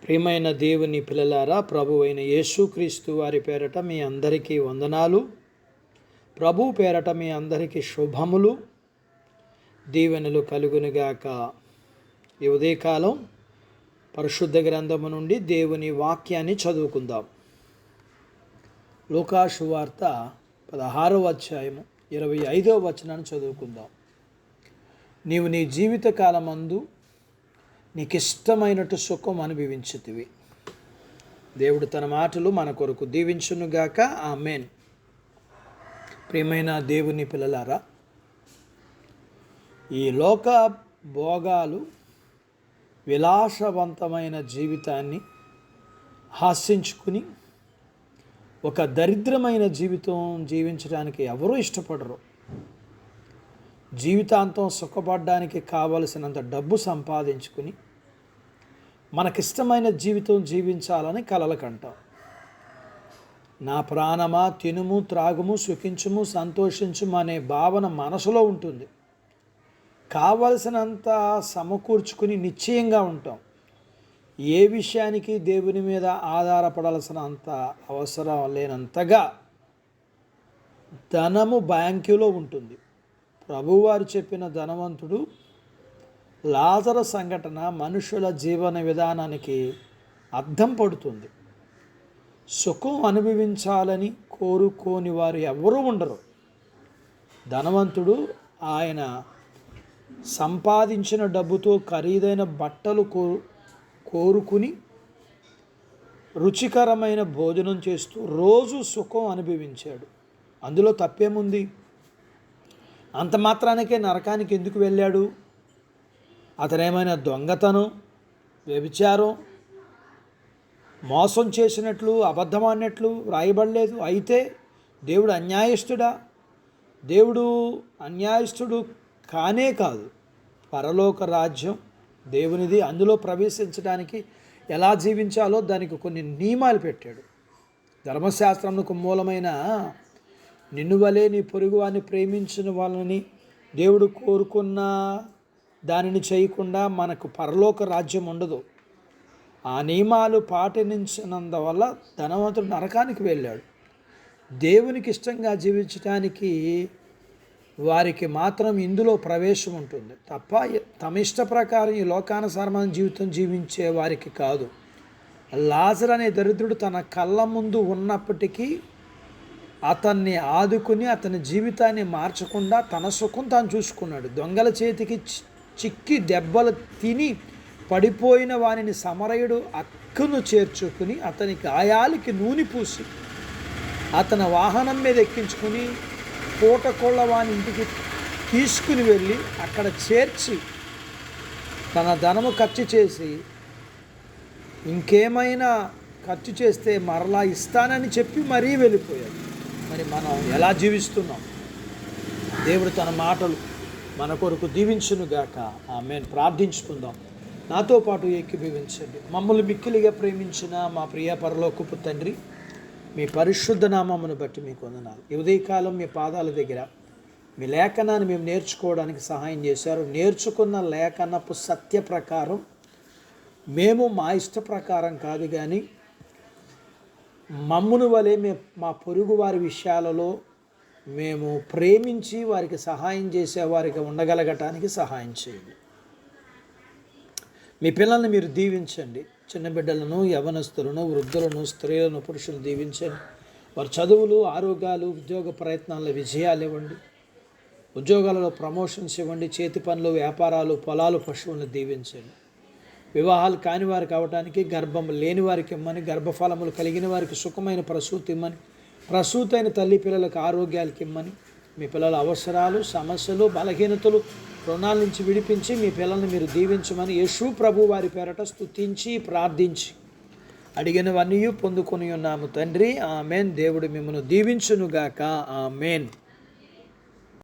ప్రియమైన దేవుని పిల్లలారా, ప్రభువైన యేసుక్రీస్తు వారి పేరట మీ అందరికీ వందనాలు. ప్రభు పేరట మీ అందరికీ శుభములు, దీవెనలు కలుగునుగాక. ఈ ఉదయకాలం పరిశుద్ధ గ్రంథము నుండి దేవుని వాక్యాన్ని చదువుకుందాం. లూకా సువార్త 16వ అధ్యాయము 25వ వచనాన్ని చదువుకుందాం. నీవు నీ జీవితకాలమందు నీకిష్టమైనట్టు సుఖం అనుభవించుతివి. దేవుడు తన మాటలు మన కొరకు దీవించునుగాక. ఆమేన్. ప్రియమైన దేవుని పిల్లలారా, ఈ లోక భోగాలు విలాసవంతమైన జీవితాన్ని హాస్యించుకుని ఒక దరిద్రమైన జీవితం జీవించడానికి ఎవరూ ఇష్టపడరు. జీవితాంతం సుఖపడడానికి కావలసినంత డబ్బు సంపాదించుకుని మనకిష్టమైన జీవితం జీవించాలని కలలు కంటాం. నా ప్రాణమా, తినుము, త్రాగుము, సుఖించుము, సంతోషించుము అనే భావన మనసులో ఉంటుంది. కావలసినంత సమకూర్చుకుని నిశ్చయంగా ఉంటాం. ఏ విషయానికి దేవుని మీద ఆధారపడాల్సినంత అవసరం లేనంతగా ధనము బ్యాంకులో ఉంటుంది. ప్రభువారు చెప్పిన ధనవంతుడు లాజరు సంఘటన మనుషుల జీవన విధానానికి అద్దం పడుతుంది. సుఖం అనుభవించాలని కోరుకోని వారు ఎవరూ ఉండరు. ధనవంతుడు ఆయన సంపాదించిన డబ్బుతో ఖరీదైన బట్టలు కోరుకుని రుచికరమైన భోజనం చేస్తూ రోజు సుఖం అనుభవించాడు. అందులో తప్పేముంది? అంత మాత్రానికే నరకానికి ఎందుకు వెళ్ళాడు? అతనేమైనా దొంగతనం, వ్యభిచారం, మోసం చేసినట్లు, అబద్ధం అన్నట్లు రాయబడలేదు. అయితే దేవుడు అన్యాయస్తుడా? దేవుడు అన్యాయస్తుడు కానే కాదు. పరలోక రాజ్యం దేవునిది. అందులో ప్రవేశించడానికి ఎలా జీవించాలో దానికి కొన్ని నియమాలు పెట్టాడు. ధర్మశాస్త్రంకు మూలమైన నిన్ను వలే నీ పొరుగువాన్ని ప్రేమించిన వాళ్ళని దేవుడు కోరుకున్న దానిని చేయకుండా మనకు పరలోక రాజ్యం ఉండదు. ఆ నియమాలు పాటించినందువల్ల ధనవంతుడు నరకానికి వెళ్ళాడు. దేవునికి ఇష్టంగా జీవించడానికి వారికి మాత్రం ఇందులో ప్రవేశం ఉంటుంది తప్ప తమ ఇష్ట ప్రకారం ఈ లోకానుసారమైన జీవితం జీవించే వారికి కాదు. లాజరు అనే దరిద్రుడు తన కళ్ళ ముందు ఉన్నప్పటికీ అతన్ని ఆదుకుని అతని జీవితాన్ని మార్చకుండా తన సుఖం తాను చూసుకున్నాడు. దొంగల చేతికి చిక్కి దెబ్బలు తిని పడిపోయిన వానిని సమరయుడు అక్కును చేర్చుకుని అతని గాయాలకి నూనె పూసి అతని వాహనం మీద ఎక్కించుకుని పూటకోళ్ళ వాని ఇంటికి తీసుకుని వెళ్ళి అక్కడ చేర్చి తన ధనము ఖర్చు చేసి ఇంకేమైనా ఖర్చు చేస్తే మరలా ఇస్తానని చెప్పి మరీ వెళ్ళిపోయాడు. మరి మనం ఎలా జీవిస్తున్నాం? దేవుడు తన మాటలు మన కొరకు దీవించునుగాక. ఆమేన్. ప్రార్థించుకుందాం. నాతో పాటు ఏకీభవించండి. మమ్మల్ని మిక్కిలిగా ప్రేమించిన మా ప్రియ పరలోకపు తండ్రి, మీ పరిశుద్ధ నామమును బట్టి మీకు వందనాలు. ఈ ఉదయకాలం మీ పాదాల దగ్గర మీ లేఖనాన్ని మేము నేర్చుకోవడానికి సహాయం చేశారు. నేర్చుకున్న లేఖనపు సత్య ప్రకారం మేము మా ఇష్ట ప్రకారం కాదు, కానీ మమ్మును వలె మా పొరుగు వారి విషయాలలో మేము ప్రేమించి వారికి సహాయం చేసేవారికి ఉండగలగటానికి సహాయం చేయండి. మీ పిల్లల్ని మీరు దీవించండి. చిన్న బిడ్డలను, యవనస్తులను, వృద్ధులను, స్త్రీలను, పురుషులను దీవించండి. వారి చదువులు, ఆరోగ్యాలు, ఉద్యోగ ప్రయత్నాల్లో విజయాలు ఇవ్వండి. ఉద్యోగాలలో ప్రమోషన్స్ ఇవ్వండి. చేతి పనులు, వ్యాపారాలు, పొలాలు, పశువులను దీవించండి. వివాహాలు కాని వారికి అవటానికి, గర్భం లేని వారికి ఇమ్మని, గర్భఫలములు కలిగిన వారికి సుఖమైన ప్రసూతి ఇమ్మని, ప్రసూతైన తల్లి పిల్లలకు ఆరోగ్యాలకి ఇమ్మని, మీ పిల్లల అవసరాలు, సమస్యలు, బలహీనతలు, రుణాల నుంచి విడిపించి మీ పిల్లల్ని మీరు దీవించమని యేసు ప్రభు వారి పేరట స్తుతించి ప్రార్థించి అడిగినవన్నీ పొందుకొని ఉన్నాము తండ్రి. ఆమేన్. దేవుడు మిమ్మల్ని దీవించునుగాక. ఆమేన్.